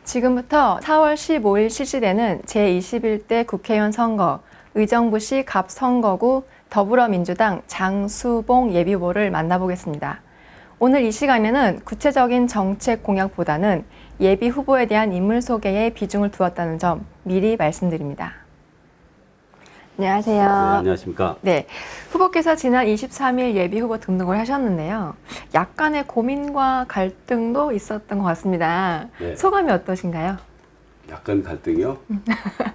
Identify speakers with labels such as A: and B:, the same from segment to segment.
A: 지금부터 4월 15일 실시되는 제21대 국회의원 선거, 의정부시 갑선거구 더불어민주당 장수봉 예비후보를 만나보겠습니다. 오늘 이 시간에는 구체적인 정책 공약보다는 예비후보에 대한 인물 소개에 비중을 두었다는 점 미리 말씀드립니다. 안녕하세요.
B: 네, 안녕하십니까.
A: 네, 후보께서 지난 23일 예비후보 등록을 하셨는데요. 약간의 고민과 갈등도 있었던 것 같습니다.
B: 네.
A: 소감이 어떠신가요?
B: 약간 갈등이요?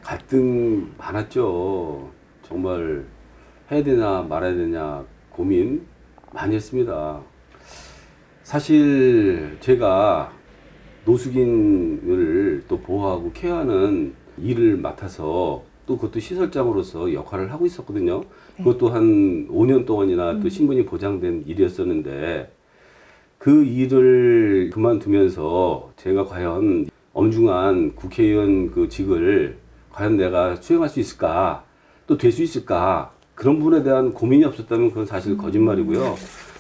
B: 갈등 많았죠. 정말 해야 되나 말아야 되냐 고민 많이 했습니다. 사실 제가 노숙인을 또 보호하고 케어하는 일을 맡아서 또 그것도 시설장으로서 역할을 하고 있었거든요.
A: 네.
B: 그것도 한 5년 동안이나 또 신분이 보장된 일이었었는데 그 일을 그만두면서 제가 과연 엄중한 국회의원 그 직을 과연 내가 수행할 수 있을까, 또 될 수 있을까, 그런 부분에 대한 고민이 없었다면 그건 사실 거짓말이고요.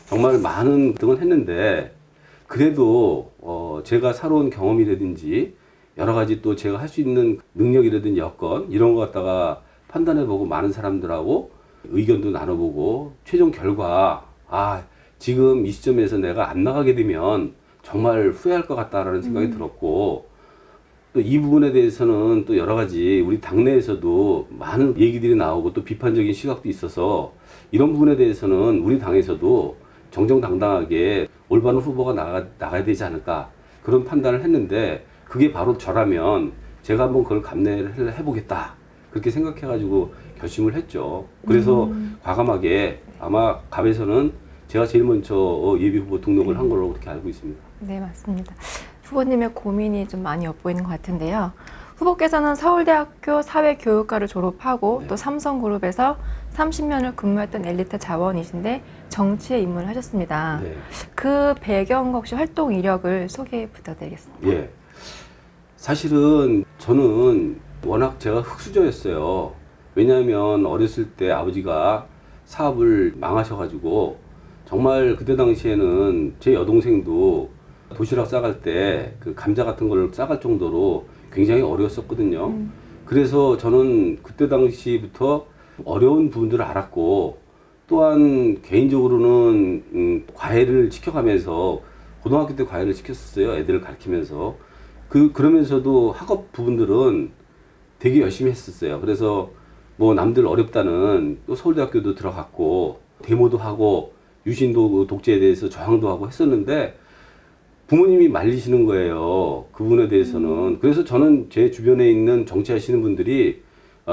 B: 정말 많은 등을 했는데 그래도 제가 살아온 경험이라든지 여러 가지 또 제가 할 수 있는 능력이라든지 여건 이런 거 갖다가 판단해보고 많은 사람들하고 의견도 나눠보고 최종 결과 지금 이 시점에서 내가 안 나가게 되면 정말 후회할 것 같다라는 생각이 들었고, 또 이 부분에 대해서는 또 여러 가지 우리 당내에서도 많은 얘기들이 나오고 또 비판적인 시각도 있어서 이런 부분에 대해서는 우리 당에서도 정정당당하게 올바른 후보가 나가야 되지 않을까 그런 판단을 했는데, 그게 바로 저라면 제가 한번 그걸 감내를 해보겠다 그렇게 생각해가지고 결심을 했죠. 그래서 과감하게 아마 갑에서는 제가 제일 먼저 예비후보 등록을 한 걸로 그렇게 알고 있습니다.
A: 네, 맞습니다. 후보님의 고민이 좀 많이 엿보이는 것 같은데요. 후보께서는 서울대학교 사회교육과를 졸업하고
B: 네.
A: 또 삼성그룹에서 30년을 근무했던 엘리트 자원이신데 정치에 입문을 하셨습니다.
B: 네.
A: 그 배경과 혹시 활동 이력을 소개 부탁드리겠습니다.
B: 예. 사실은 저는 워낙 제가 흙수저였어요. 왜냐하면 어렸을 때 아버지가 사업을 망하셔가지고 정말 그때 당시에는 제 여동생도 도시락 싸갈 때 그 감자 같은 걸 싸갈 정도로 굉장히 어려웠었거든요. 그래서 저는 그때 당시부터 어려운 부분들을 알았고, 또한 개인적으로는 과외를 시켜가면서 고등학교 때 과외를 시켰었어요. 애들을 가르치면서. 그러면서도 학업 부분들은 되게 열심히 했었어요. 그래서 뭐 남들 어렵다는 또 서울대학교도 들어갔고 데모도 하고 유신도 독재에 대해서 저항도 하고 했었는데 부모님이 말리시는 거예요. 그 부분에 대해서는. 그래서 저는 제 주변에 있는 정치하시는 분들이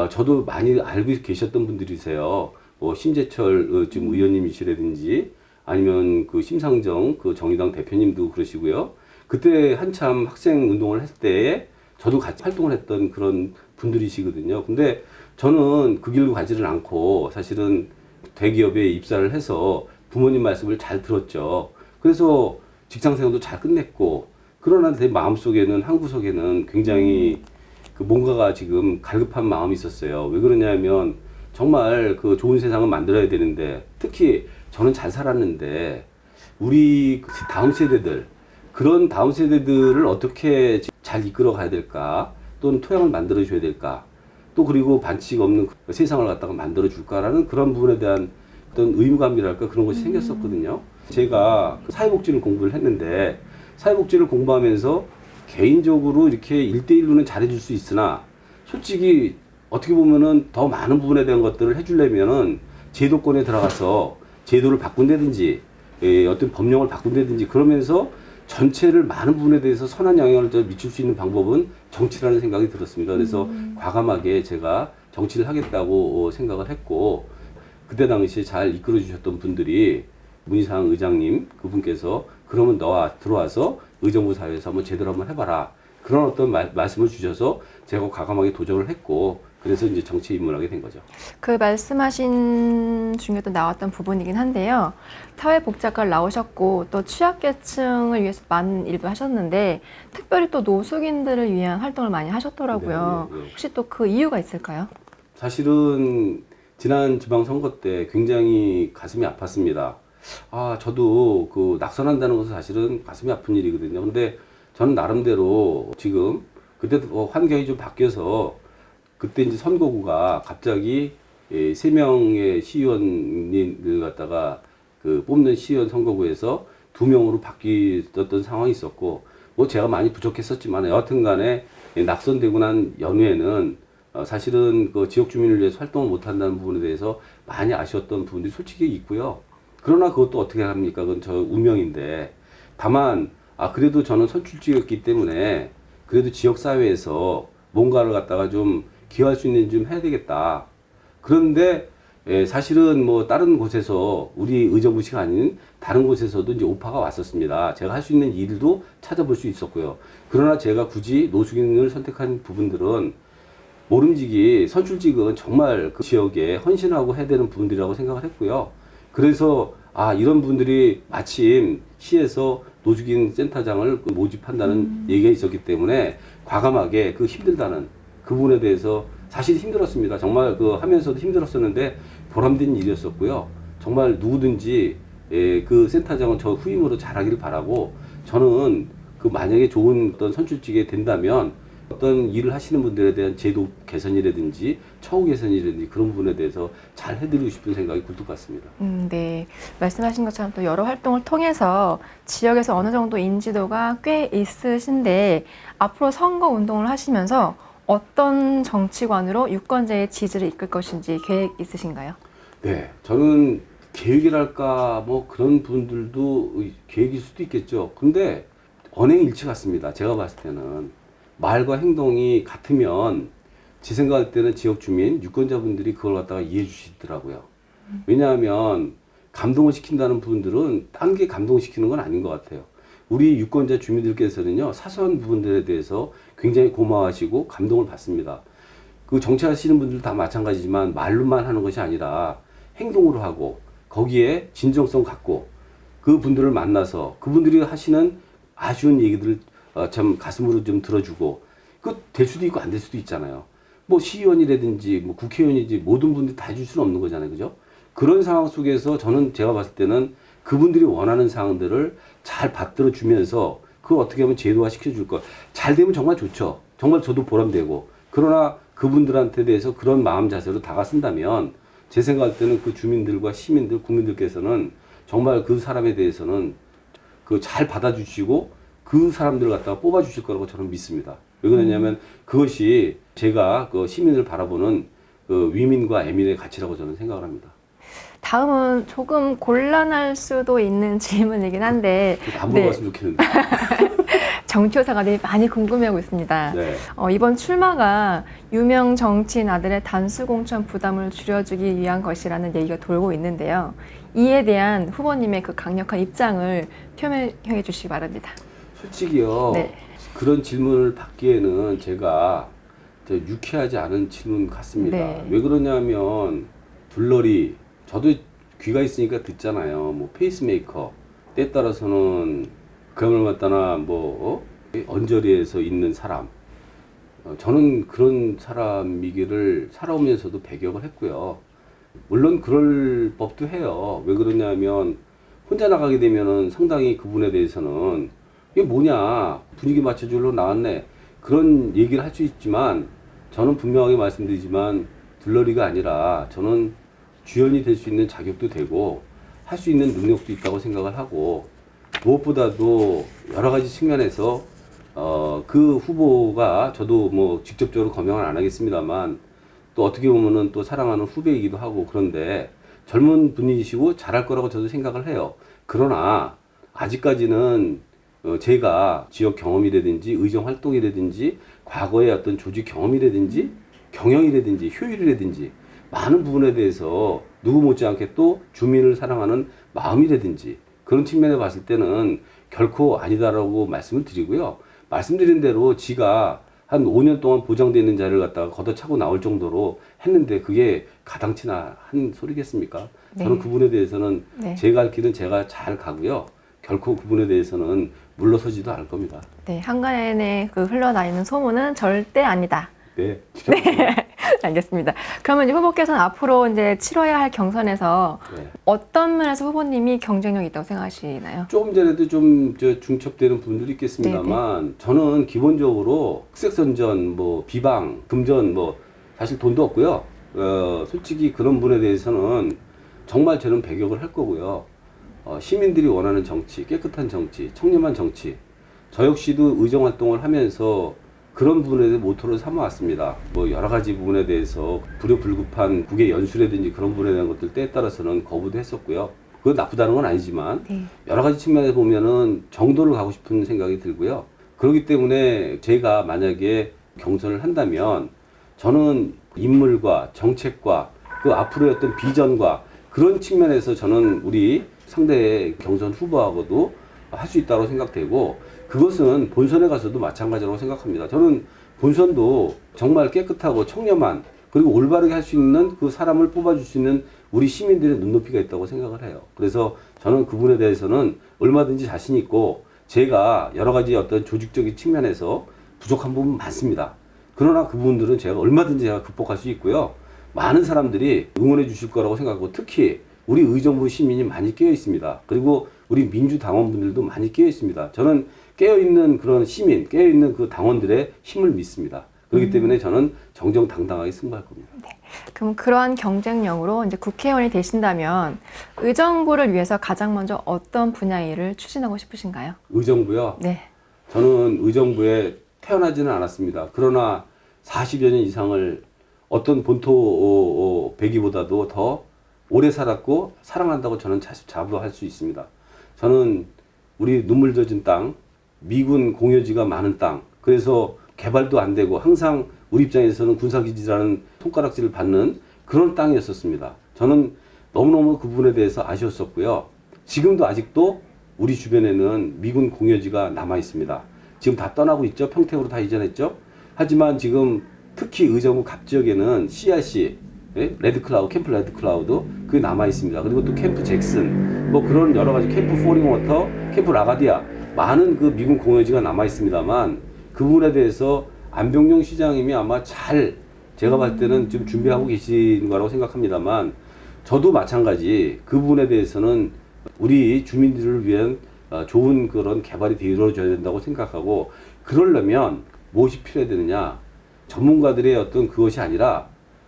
B: 저도 많이 알고 계셨던 분들이세요. 뭐 신재철 지금 의원님이시라든지 아니면 그 심상정 그 정의당 대표님도 그러시고요. 그때 한참 학생 운동을 했을 때에 저도 같이 활동을 했던 그런 분들이시거든요. 근데 저는 그 길로 가지를 않고 사실은 대기업에 입사를 해서 부모님 말씀을 잘 들었죠. 그래서 직장 생활도 잘 끝냈고, 그러나 내 마음속에는 한구석에는 굉장히 그 뭔가가 지금 갈급한 마음이 있었어요. 왜 그러냐면 정말 그 좋은 세상을 만들어야 되는데, 특히 저는 잘 살았는데 우리 다음 세대들, 그런 다음 세대들을 어떻게 잘 이끌어 가야 될까, 또는 토양을 만들어 줘야 될까, 또 그리고 반칙 없는 그 세상을 갖다가 만들어 줄까라는 그런 부분에 대한 어떤 의무감이랄까 그런 것이 생겼었거든요. 제가 사회복지를 공부를 했는데 사회복지를 공부하면서 개인적으로 이렇게 1대1로는 잘해줄 수 있으나 솔직히 어떻게 보면은 더 많은 부분에 대한 것들을 해주려면은 제도권에 들어가서 제도를 바꾼다든지 어떤 법령을 바꾼다든지 그러면서 전체를 많은 부분에 대해서 선한 영향을 미칠 수 있는 방법은 정치라는 생각이 들었습니다. 그래서 과감하게 제가 정치를 하겠다고 생각을 했고, 그때 당시에 잘 이끌어 주셨던 분들이 문희상 의장님 그분께서 그러면 너와 들어와서 의정부 사회에서 한번 제대로 한번 해봐라, 그런 어떤 말씀을 주셔서 제가 과감하게 도전을 했고, 그래서 이제 정치에 입문하게 된 거죠.
A: 그 말씀하신 중에도 나왔던 부분이긴 한데요. 사회복지학과를 나오셨고 또 취약계층을 위해서 많은 일도 하셨는데 특별히 또 노숙인들을 위한 활동을 많이 하셨더라고요.
B: 네.
A: 혹시 또 그 이유가 있을까요?
B: 사실은 지난 지방선거 때 굉장히 가슴이 아팠습니다. 저도 그 낙선한다는 것은 사실은 가슴이 아픈 일이거든요. 근데 저는 나름대로 지금 그때도 환경이 좀 바뀌어서 그때 이제 선거구가 갑자기 3명의 시의원을 갖다가 그 뽑는 시의원 선거구에서 2명으로 바뀌었던 상황이 있었고, 뭐 제가 많이 부족했었지만 여하튼 간에 낙선되고 난 연후에는 사실은 그 지역 주민을 위해서 활동을 못 한다는 부분에 대해서 많이 아쉬웠던 부분들이 솔직히 있고요. 그러나 그것도 어떻게 합니까? 그건 저 운명인데, 다만 그래도 저는 선출직이었기 때문에 그래도 지역 사회에서 뭔가를 갖다가 좀 기여할 수 있는 좀 해야 되겠다. 그런데 사실은 뭐 다른 곳에서 우리 의정부시가 아닌 다른 곳에서도 이제 오파가 왔었습니다. 제가 할 수 있는 일도 찾아볼 수 있었고요. 그러나 제가 굳이 노숙인을 선택한 부분들은 모름지기 선출직은 정말 그 지역에 헌신하고 해야 되는 부분들이라고 생각을 했고요. 그래서 이런 분들이 마침 시에서 노숙인 센터장을 모집한다는 얘기가 있었기 때문에 과감하게 그 힘들다는 그 부분에 대해서 사실 힘들었습니다. 정말 그 하면서도 힘들었었는데 보람된 일이었었고요. 정말 누구든지 그 센터장은 저 후임으로 잘하기를 바라고, 저는 그 만약에 좋은 어떤 선출직에 된다면 어떤 일을 하시는 분들에 대한 제도 개선이라든지 처우 개선이라든지 그런 부분에 대해서 잘 해드리고 싶은 생각이 굴뚝 같습니다.
A: 네. 말씀하신 것처럼 또 여러 활동을 통해서 지역에서 어느 정도 인지도가 꽤 있으신데 앞으로 선거 운동을 하시면서 어떤 정치관으로 유권자의 지지를 이끌 것인지 계획 있으신가요?
B: 네, 저는 계획이랄까 뭐 그런 분들도 계획일 수도 있겠죠. 근데 언행일치 같습니다. 제가 봤을 때는 말과 행동이 같으면 제 생각할 때는 지역 주민, 유권자분들이 그걸 갖다가 이해해 주시더라고요. 왜냐하면 감동을 시킨다는 부분들은 딴 게 감동시키는 건 아닌 것 같아요. 우리 유권자 주민들께서는요, 사소한 부분들에 대해서 굉장히 고마워하시고 감동을 받습니다. 그 정치하시는 분들 다 마찬가지지만 말로만 하는 것이 아니라 행동으로 하고 거기에 진정성 갖고 그 분들을 만나서 그분들이 하시는 아쉬운 얘기들을 참 가슴으로 좀 들어주고, 그 될 수도 있고 안 될 수도 있잖아요. 뭐 시의원이라든지 뭐 국회의원이지 모든 분들이 다 해줄 수는 없는 거잖아요. 그죠? 그런 상황 속에서 저는 제가 봤을 때는 그분들이 원하는 사항들을 잘 받들어 주면서 그걸 어떻게 하면 제도화 시켜줄 것. 잘 되면 정말 좋죠. 정말 저도 보람되고. 그러나 그분들한테 대해서 그런 마음 자세로 다가선다면 제 생각할 때는 그 주민들과 시민들, 국민들께서는 정말 그 사람에 대해서는 그 잘 받아주시고 그 사람들을 갖다가 뽑아주실 거라고 저는 믿습니다. 왜 그러냐면 그것이 제가 그 시민을 바라보는 그 위민과 애민의 가치라고 저는 생각을 합니다.
A: 다음은 조금 곤란할 수도 있는 질문이긴 한데
B: 안 물어봤으면 좋겠는데.
A: 정치효사가들이 많이 궁금해하고 있습니다.
B: 네.
A: 이번 출마가 유명 정치인 아들의 단수공천 부담을 줄여주기 위한 것이라는 얘기가 돌고 있는데요. 이에 대한 후보님의 그 강력한 입장을 표명해 주시기 바랍니다.
B: 솔직히요.
A: 네.
B: 그런 질문을 받기에는 제가 유쾌하지 않은 질문 같습니다.
A: 네.
B: 왜 그러냐면 둘러리 저도 귀가 있으니까 듣잖아요. 뭐 페이스메이커, 때에 따라서는 그야말로 맞다나 뭐 언저리에서 있는 사람. 저는 그런 사람이기를 살아오면서도 배격을 했고요. 물론 그럴 법도 해요. 왜 그러냐면 혼자 나가게 되면은 상당히 그분에 대해서는 이게 뭐냐, 분위기 맞춰주러 나왔네, 그런 얘기를 할 수 있지만 저는 분명하게 말씀드리지만 둘러리가 아니라 저는 주연이 될 수 있는 자격도 되고 할 수 있는 능력도 있다고 생각을 하고, 무엇보다도 여러 가지 측면에서 그 후보가 저도 뭐 직접적으로 검명을 안 하겠습니다만 또 어떻게 보면은 또 사랑하는 후배이기도 하고, 그런데 젊은 분이시고 잘할 거라고 저도 생각을 해요. 그러나 아직까지는 제가 지역 경험이라든지 의정 활동이라든지 과거의 어떤 조직 경험이라든지 경영이라든지 효율이라든지 많은 부분에 대해서 누구 못지않게 또 주민을 사랑하는 마음이라든지 그런 측면에 봤을 때는 결코 아니다라고 말씀을 드리고요. 말씀드린 대로 지가 한 5년 동안 보장되어 있는 자리를 갖다가 걷어차고 나올 정도로 했는데 그게 가당치나 한 소리겠습니까?
A: 네.
B: 저는 그분에 대해서는
A: 네.
B: 제가 할 길은 제가 잘 가고요. 결코 그분에 대해서는 물러서지도 않을 겁니다.
A: 네, 한간에 그 흘러다니는 소문은 절대 아니다.
B: 네, 진짜.
A: 알겠습니다. 그러면 이제 후보께서는 앞으로 이제 치러야 할 경선에서
B: 네.
A: 어떤 면에서 후보님이 경쟁력이 있다고 생각하시나요?
B: 조금 전에도 좀 중첩되는 부분들이 있겠습니다만 저는 기본적으로 흑색선전, 뭐 비방, 금전 뭐 사실 돈도 없고요. 솔직히 그런 분에 대해서는 정말 저는 배격을 할 거고요. 시민들이 원하는 정치, 깨끗한 정치, 청렴한 정치. 저 역시도 의정활동을 하면서 그런 부분에 대해 모토를 삼아왔습니다. 뭐 여러 가지 부분에 대해서 불효불급한 국외 연수라든지 그런 부분에 대한 것들 때에 따라서는 거부도 했었고요. 그건 나쁘다는 건 아니지만 여러 가지 측면에서 보면은 정도를 가고 싶은 생각이 들고요. 그렇기 때문에 제가 만약에 경선을 한다면 저는 인물과 정책과 그 앞으로의 어떤 비전과 그런 측면에서 저는 우리 상대 경선 후보하고도 할 수 있다고 생각되고 그것은 본선에 가서도 마찬가지라고 생각합니다. 저는 본선도 정말 깨끗하고 청렴한 그리고 올바르게 할 수 있는 그 사람을 뽑아줄 수 있는 우리 시민들의 눈높이가 있다고 생각을 해요. 그래서 저는 그분에 대해서는 얼마든지 자신 있고 제가 여러 가지 어떤 조직적인 측면에서 부족한 부분 많습니다. 그러나 그 부분들은 제가 얼마든지 제가 극복할 수 있고요. 많은 사람들이 응원해 주실 거라고 생각하고 특히 우리 의정부 시민이 많이 깨어 있습니다. 그리고 우리 민주당원분들도 많이 깨어 있습니다. 저는 깨어 있는 그런 시민, 깨어 있는 그 당원들의 힘을 믿습니다. 그렇기 때문에 저는 정정당당하게 승부할 겁니다.
A: 그럼 그러한 경쟁력으로 이제 국회의원이 되신다면 의정부를 위해서 가장 먼저 어떤 분야 일을 추진하고 싶으신가요?
B: 의정부요?
A: 네.
B: 저는 의정부에 태어나지는 않았습니다. 그러나 40여 년 이상을 어떤 본토 배기보다도 더 오래 살았고 사랑한다고 저는 자부할 수 있습니다. 저는 우리 눈물 젖은 땅, 미군 공여지가 많은 땅, 그래서 개발도 안 되고 항상 우리 입장에서는 군사기지라는 손가락질을 받는 그런 땅이었었습니다. 저는 너무너무 그 부분에 대해서 아쉬웠었고요. 지금도 아직도 우리 주변에는 미군 공여지가 남아 있습니다. 지금 다 떠나고 있죠. 평택으로 다 이전했죠. 하지만 지금 특히 의정부 갑 지역에는 CRC, 레드클라우드, 캠프 레드클라우드 그게 남아 있습니다. 그리고 또 캠프 잭슨, 뭐 그런 여러 가지 캠프 포링워터, 캠프 라가디아 많은 그 미군 공여지가 남아 있습니다만 그 부분에 대해서 안병용 시장님이 아마 잘 제가 봤을 때는 좀 준비하고 계신 거라고 생각합니다만 저도 마찬가지 그 부분에 대해서는 우리 주민들을 위한 좋은 그런 개발이 이루어져야 된다고 생각하고 그러려면 무엇이 필요해야 되느냐 전문가들의 어떤 그것이 아니라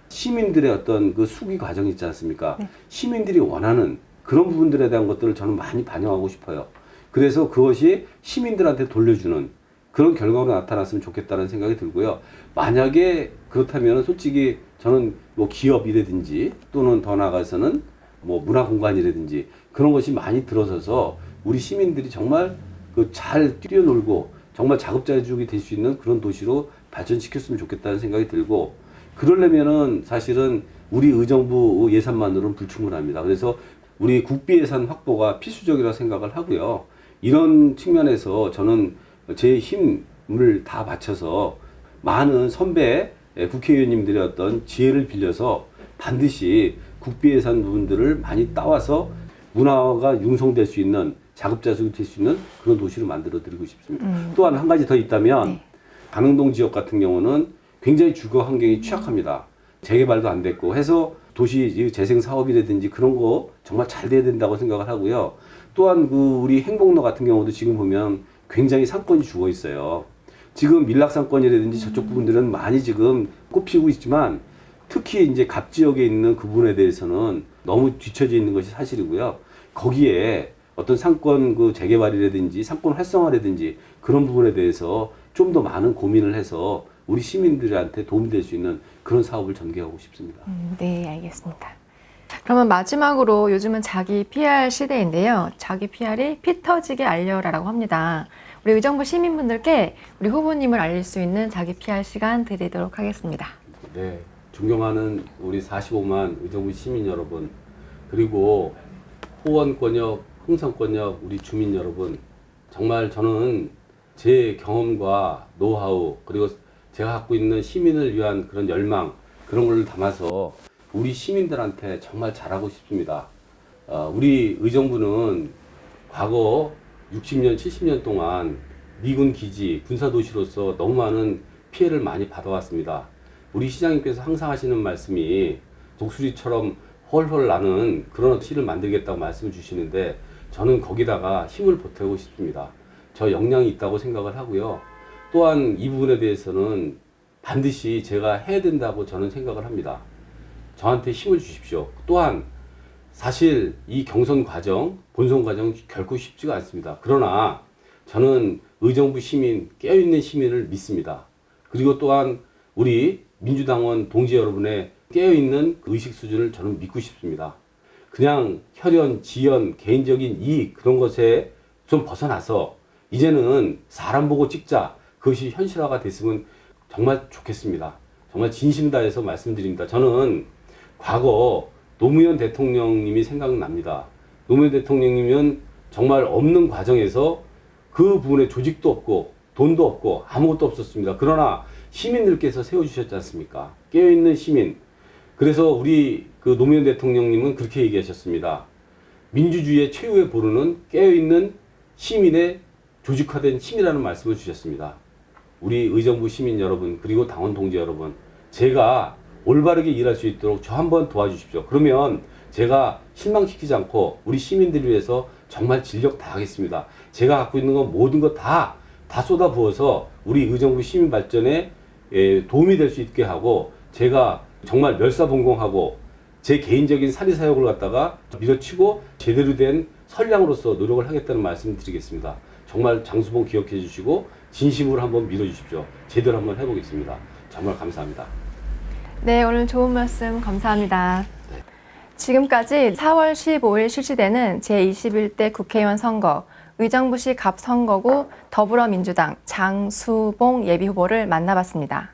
B: 시민들의 어떤 그 수기 과정이 있지 않습니까? 시민들이 원하는 그런 부분들에 대한 것들을 저는 많이 반영하고 싶어요. 그래서 그것이 시민들한테 돌려주는 그런 결과로 나타났으면 좋겠다는 생각이 들고요. 만약에 그렇다면 솔직히 저는 뭐 기업이라든지 또는 더 나아가서는 뭐 문화공간이라든지 그런 것이 많이 들어서서 우리 시민들이 정말 그 잘 뛰어놀고 정말 자급자족이 될 수 있는 그런 도시로 발전시켰으면 좋겠다는 생각이 들고 그러려면은 사실은 우리 의정부 예산만으로는 불충분합니다. 그래서 우리 국비 예산 확보가 필수적이라고 생각을 하고요. 이런 측면에서 저는 제 힘을 다 바쳐서 많은 선배 국회의원님들의 어떤 지혜를 빌려서 반드시 국비 예산 부분들을 많이 따와서 문화가 융성될 수 있는 자급자족이 될 수 있는 그런 도시를 만들어 드리고 싶습니다. 또한 한 가지 더 있다면 강릉동 지역 같은 경우는 굉장히 주거 환경이 취약합니다. 재개발도 안 됐고 해서 도시 재생 사업이라든지 그런 거 정말 잘 돼야 된다고 생각을 하고요. 또한 그 우리 행복로 같은 경우도 지금 보면 굉장히 상권이 죽어 있어요. 지금 밀락상권이라든지 저쪽 부분들은 많이 지금 꽃피우고 있지만 특히 이제 갑 지역에 있는 그 부분에 대해서는 너무 뒤처져 있는 것이 사실이고요. 거기에 어떤 상권 그 재개발이라든지 상권 활성화라든지 그런 부분에 대해서 좀 더 많은 고민을 해서 우리 시민들한테 도움이 될 수 있는 그런 사업을 전개하고 싶습니다.
A: 네, 알겠습니다. 그러면 마지막으로 요즘은 자기 PR 시대인데요. 자기 PR이 피 터지게 알려라라고 합니다. 우리 의정부 시민분들께 우리 후보님을 알릴 수 있는 자기 PR 시간 드리도록 하겠습니다.
B: 네, 존경하는 우리 45만 의정부 시민 여러분, 그리고 호원권역, 흥성권역 우리 주민 여러분, 정말 저는 제 경험과 노하우 그리고 제가 갖고 있는 시민을 위한 그런 열망 그런 걸 담아서 우리 시민들한테 정말 잘하고 싶습니다. 우리 의정부는 과거 60년, 70년 동안 미군 기지, 군사도시로서 너무 많은 피해를 많이 받아왔습니다. 우리 시장님께서 항상 하시는 말씀이 독수리처럼 헐헐 나는 그런 시를 만들겠다고 말씀을 주시는데 저는 거기다가 힘을 보태고 싶습니다. 저 역량이 있다고 생각을 하고요. 또한 이 부분에 대해서는 반드시 제가 해야 된다고 저는 생각을 합니다. 저한테 힘을 주십시오. 또한 사실 이 경선 과정, 본선 과정 결코 쉽지가 않습니다. 그러나 저는 의정부 시민, 깨어있는 시민을 믿습니다. 그리고 또한 우리 민주당원 동지 여러분의 깨어있는 의식 수준을 저는 믿고 싶습니다. 그냥 혈연, 지연, 개인적인 이익 그런 것에 좀 벗어나서 이제는 사람 보고 찍자. 그것이 현실화가 됐으면 정말 좋겠습니다. 정말 진심 다해서 말씀드립니다. 저는 과거 노무현 대통령님이 생각납니다. 노무현 대통령님은 정말 없는 과정에서 그 부분에 조직도 없고 돈도 없고 아무것도 없었습니다. 그러나 시민들께서 세워주셨지 않습니까? 깨어있는 시민. 그래서 우리 그 노무현 대통령님은 그렇게 얘기하셨습니다. 민주주의의 최후의 보루는 깨어있는 시민의 조직화된 힘이라는 말씀을 주셨습니다. 우리 의정부 시민 여러분 그리고 당원 동지 여러분 제가 올바르게 일할 수 있도록 저 한번 도와주십시오. 그러면 제가 실망시키지 않고 우리 시민들을 위해서 정말 진력 다하겠습니다. 제가 갖고 있는 건 모든 거 다 쏟아부어서 우리 의정부 시민 발전에 도움이 될 수 있게 하고 제가 정말 멸사봉공하고 제 개인적인 사리사욕을 갖다가 밀어치고 제대로 된 선량으로서 노력을 하겠다는 말씀 드리겠습니다. 정말 장수봉 기억해 주시고 진심으로 한번 믿어주십시오. 제대로 한번 해보겠습니다. 정말 감사합니다.
A: 네, 오늘 좋은 말씀 감사합니다. 지금까지 4월 15일 실시되는 제21대 국회의원 선거, 의정부시 갑 선거구 더불어민주당 장수봉 예비후보를 만나봤습니다.